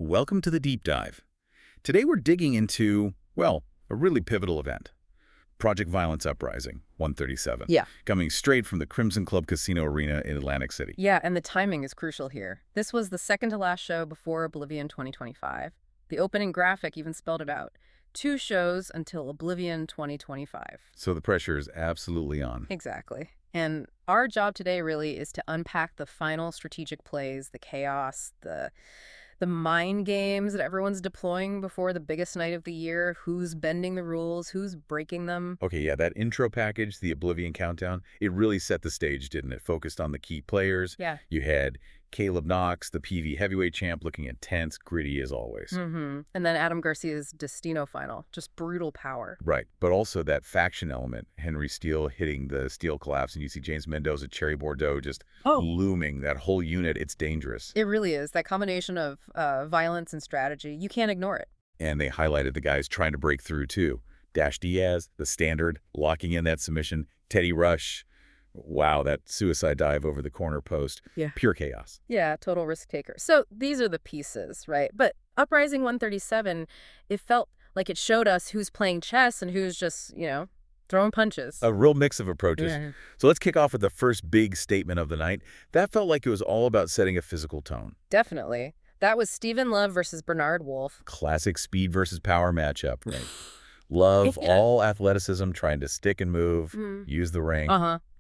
Welcome to the Deep Dive. Today we're digging into, well, a really pivotal event. Project Violence Uprising, 137. Yeah. Coming straight from the Crimson Club Casino Arena in Atlantic City. Yeah, and the timing is crucial here. This was the second to last show before Oblivion 2025. The opening graphic even spelled it out. 2 shows until Oblivion 2025. So the pressure is absolutely on. Exactly. And our job today really is to unpack the final strategic plays, the chaos, the mind games that everyone's deploying before the biggest night of the year, who's bending the rules, who's breaking them. Okay, yeah, that intro package, the Oblivion Countdown, it really set the stage, didn't it? Focused on the key players. Yeah. You had Caleb Knox, the PV heavyweight champ, looking intense, gritty as always. And then Adam Garcia's Destino final, just brutal power. Right, but also that faction element, Henry Steele hitting the steel collapse, and you see James Mendoza, Cherry Bordeaux just looming, that whole unit, it's dangerous. It really is. That combination of violence and strategy, you can't ignore it. And they highlighted the guys trying to break through, too. Dash Diaz, the standard, locking in that submission. Teddy Rush, wow, that suicide dive over the corner post. Yeah. Pure chaos. Yeah, total risk taker. So these are the pieces, right? But Uprising 137, it felt like it showed us who's playing chess and who's just, throwing punches. A real mix of approaches. Yeah. So let's kick off with the first big statement of the night. That felt like it was all about setting a physical tone. Definitely. That was Stephen Love versus Bernard Wolf. Classic speed versus power matchup, right? Love, all athleticism, trying to stick and move, use the ring.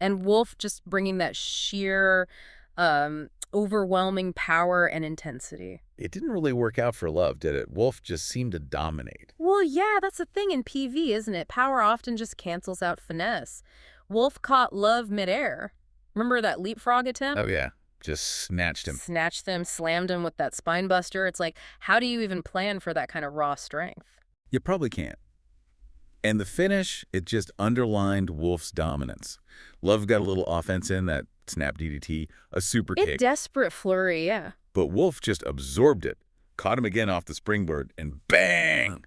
And Wolf just bringing that sheer, overwhelming power and intensity. It didn't really work out for Love, did it? Wolf just seemed to dominate. Well, yeah, that's the thing in PV, isn't it? Power often just cancels out finesse. Wolf caught Love midair. Remember that leapfrog attempt? Oh, yeah. Just snatched him. Snatched him, slammed him with that spine buster. It's like, how do you even plan for that kind of raw strength? You probably can't. And the finish, it just underlined Wolf's dominance. Love got a little offense in, that snap DDT, a super kick. A desperate flurry, yeah. But Wolf just absorbed it, caught him again off the springboard, and bang!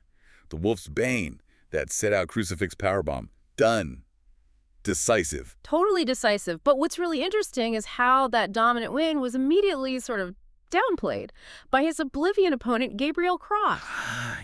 The Wolf's Bane, that set-out crucifix powerbomb. Done. Decisive. Totally decisive. But what's really interesting is how that dominant win was immediately sort of downplayed by his Oblivion opponent, Gabriel Cross.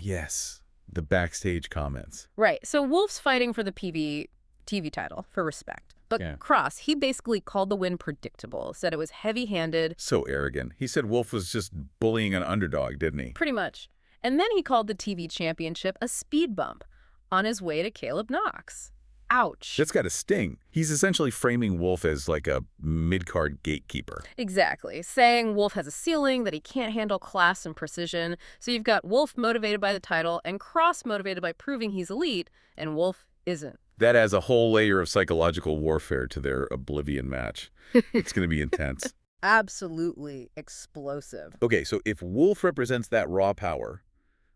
Yes. The backstage comments. Right. So Wolf's fighting for the PV TV title for respect. But Cross, he basically called the win predictable, said it was heavy-handed. So arrogant. He said Wolf was just bullying an underdog, didn't he? Pretty much. And then he called the TV championship a speed bump on his way to Caleb Knox. Ouch. That's got to sting. He's essentially framing Wolf as like a mid-card gatekeeper. Exactly. Saying Wolf has a ceiling, that he can't handle class and precision. So you've got Wolf motivated by the title and Cross motivated by proving he's elite, and Wolf isn't. That adds a whole layer of psychological warfare to their Oblivion match. It's going to be intense. Absolutely explosive. Okay, so if Wolf represents that raw power,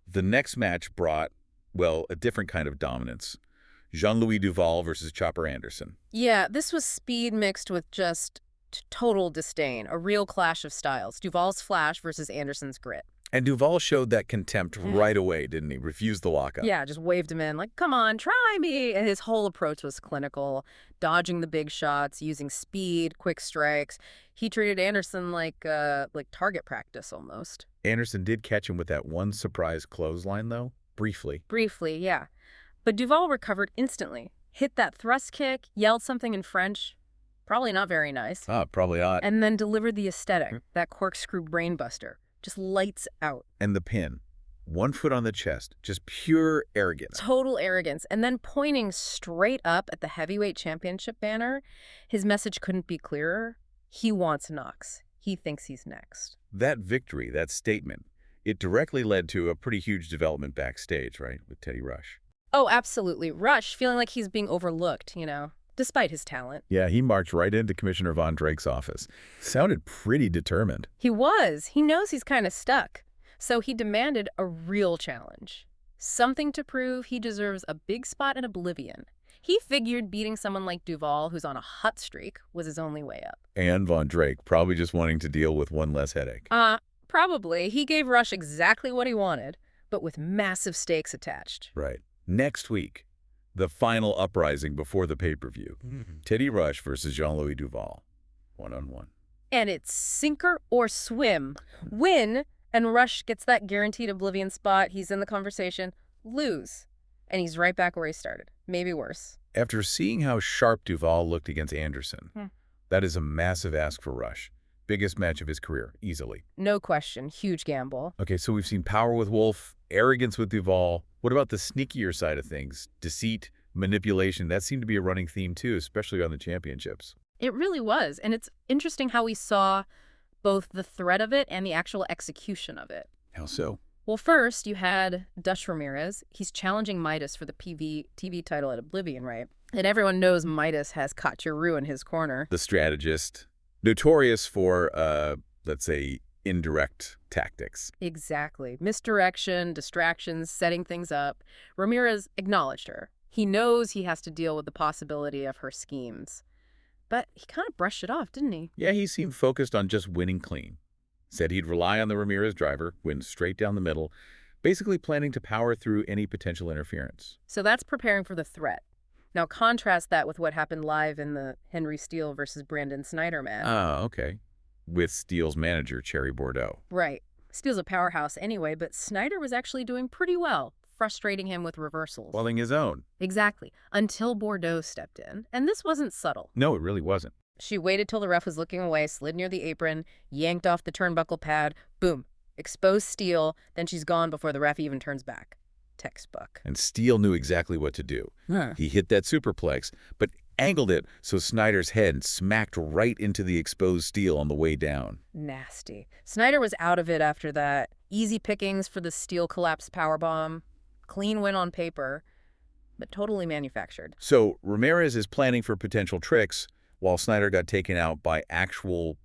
the next match brought, well, a different kind of dominance. Jean-Louis Duval versus Chopper Anderson. Yeah, this was speed mixed with just total disdain, a real clash of styles. Duval's flash versus Anderson's grit. And Duval showed that contempt right away, didn't he? Refused the lockup. Yeah, just waved him in like, come on, try me. And his whole approach was clinical, dodging the big shots, using speed, quick strikes. He treated Anderson like target practice almost. Anderson did catch him with that one surprise clothesline, though, briefly. Briefly, yeah. But Duval recovered instantly, hit that thrust kick, yelled something in French, probably not very nice. Probably not. And then delivered the aesthetic, that corkscrew brainbuster, just lights out. And the pin, 1 foot on the chest, just pure arrogance. Total arrogance. And then pointing straight up at the heavyweight championship banner, his message couldn't be clearer. He wants Knox. He thinks he's next. That victory, that statement, it directly led to a pretty huge development backstage, right, with Teddy Rush. Oh, absolutely. Rush, feeling like he's being overlooked, despite his talent. Yeah, he marched right into Commissioner Von Drake's office. Sounded pretty determined. He was. He knows he's kind of stuck. So he demanded a real challenge. Something to prove he deserves a big spot in Oblivion. He figured beating someone like Duval, who's on a hot streak, was his only way up. And Von Drake, probably just wanting to deal with one less headache. Probably. He gave Rush exactly what he wanted, but with massive stakes attached. Right. Next week, the final Uprising before the pay-per-view. Teddy Rush versus Jean-Louis Duval. 1-on-1. And it's sink or swim. Win, And Rush gets that guaranteed Oblivion spot. He's in the conversation. Lose. And he's right back where he started. Maybe worse. After seeing how sharp Duval looked against Anderson, that is a massive ask for Rush. Biggest match of his career, easily. No question. Huge gamble. Okay, so we've seen power with Wolf, arrogance with Duval. What about the sneakier side of things? Deceit, manipulation, that seemed to be a running theme too, especially on the championships. It really was. And it's interesting how we saw both the threat of it and the actual execution of it. How so? Well, first, you had Dutch Ramirez. He's challenging Midas for the TV title at Oblivion, right? And everyone knows Midas has Kachiru in his corner. The strategist, notorious for, let's say, indirect tactics. Exactly. Misdirection, distractions, setting things up. Ramirez acknowledged her. He knows he has to deal with the possibility of her schemes. But he kind of brushed it off, didn't he? Yeah, he seemed focused on just winning clean. Said he'd rely on the Ramirez driver, win straight down the middle, basically planning to power through any potential interference. So that's preparing for the threat. Now contrast that with what happened live in the Henry Steele versus Brandon Snyder match. Oh, okay. With Steele's manager, Cherry Bordeaux. Right. Steele's a powerhouse anyway, but Snyder was actually doing pretty well, frustrating him with reversals. Welling his own. Exactly. Until Bordeaux stepped in. And this wasn't subtle. No, it really wasn't. She waited till the ref was looking away, slid near the apron, yanked off the turnbuckle pad, boom, exposed Steele, then she's gone before the ref even turns back. Textbook. And Steele knew exactly what to do. He hit that superplex, but angled it so Snyder's head smacked right into the exposed Steele on the way down. Nasty. Snyder was out of it after that. Easy pickings for the Steele collapse powerbomb. Clean win on paper, but totally manufactured. So Ramirez is planning for potential tricks, while Snyder got taken out by actual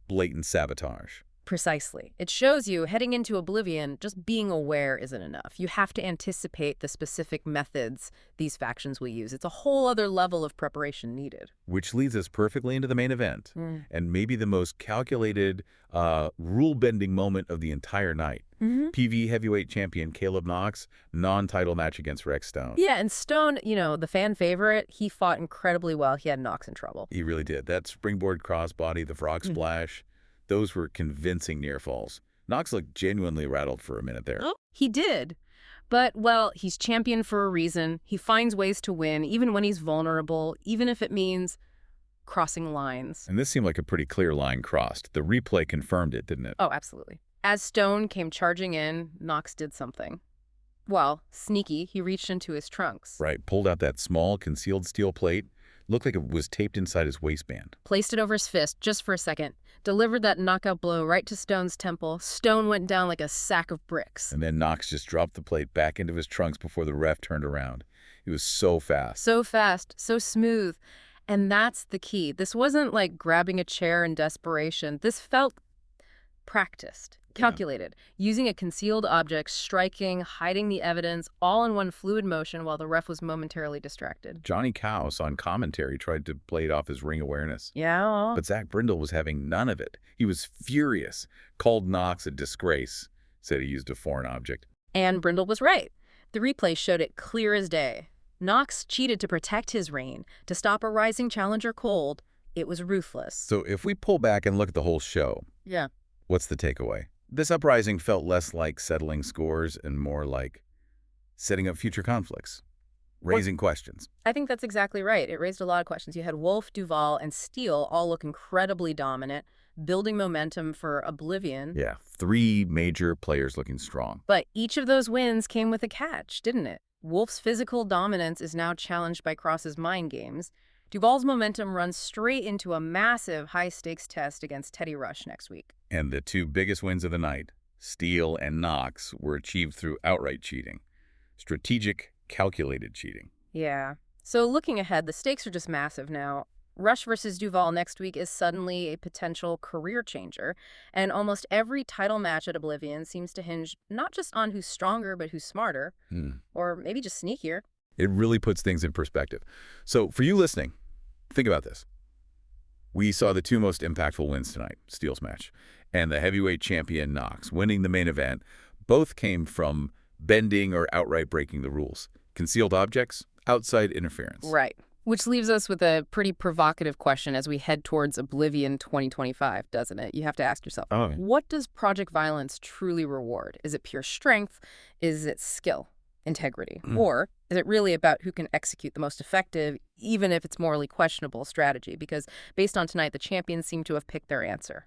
blatant sabotage. Precisely. It shows you, heading into Oblivion, just being aware isn't enough. You have to anticipate the specific methods these factions will use. It's a whole other level of preparation needed. Which leads us perfectly into the main event, and maybe the most calculated, rule-bending moment of the entire night. PV heavyweight champion Caleb Knox, non-title match against Rex Stone. Yeah, and Stone, you know, the fan favorite, he fought incredibly well. He had Knox in trouble. He really did. That springboard crossbody, the frog splash, those were convincing near falls. Knox looked genuinely rattled for a minute there. Oh, he did. But, well, he's champion for a reason. He finds ways to win, even when he's vulnerable, even if it means crossing lines. And this seemed like a pretty clear line crossed. The replay confirmed it, didn't it? Oh, absolutely. As Stone came charging in, Knox did something. Well, sneaky, he reached into his trunks. Right, pulled out that small, concealed steel plate. Looked like it was taped inside his waistband. Placed it over his fist just for a second. Delivered that knockout blow right to Stone's temple. Stone went down like a sack of bricks. And then Knox just dropped the plate back into his trunks before the ref turned around. It was so fast. So fast, so smooth. And that's the key. This wasn't like grabbing a chair in desperation. This felt practiced, calculated, using a concealed object, striking, hiding the evidence, all in one fluid motion while the ref was momentarily distracted. Johnny Kaus on commentary tried to play it off his ring awareness. Yeah. But Zach Brindle was having none of it. He was furious, called Knox a disgrace, said he used a foreign object. And Brindle was right. The replay showed it clear as day. Knox cheated to protect his reign, to stop a rising challenger cold. It was ruthless. So if we pull back and look at the whole show, what's the takeaway? This uprising felt less like settling scores and more like setting up future conflicts, raising questions. I think that's exactly right. It raised a lot of questions. You had Wolf, Duval, and Steele all look incredibly dominant, building momentum for Oblivion. Yeah, 3 major players looking strong. But each of those wins came with a catch, didn't it? Wolf's physical dominance is now challenged by Cross's mind games. Duval's momentum runs straight into a massive high-stakes test against Teddy Rush next week. And the 2 biggest wins of the night, Steele and Knox, were achieved through outright cheating. Strategic, calculated cheating. Yeah. So looking ahead, the stakes are just massive now. Rush versus Duval next week is suddenly a potential career changer, and almost every title match at Oblivion seems to hinge not just on who's stronger, but who's smarter, or maybe just sneakier. It really puts things in perspective. So for you listening, think about this. We saw the 2 most impactful wins tonight, Steele's match, and the heavyweight champion Knox winning the main event. Both came from bending or outright breaking the rules. Concealed objects, outside interference. Right. Which leaves us with a pretty provocative question as we head towards Oblivion 2025, doesn't it? You have to ask yourself, Oh, what does Project Violence truly reward? Is it pure strength? Is it skill, integrity? Or is it really about who can execute the most effective, even if it's morally questionable strategy? Because based on tonight, the champions seem to have picked their answer.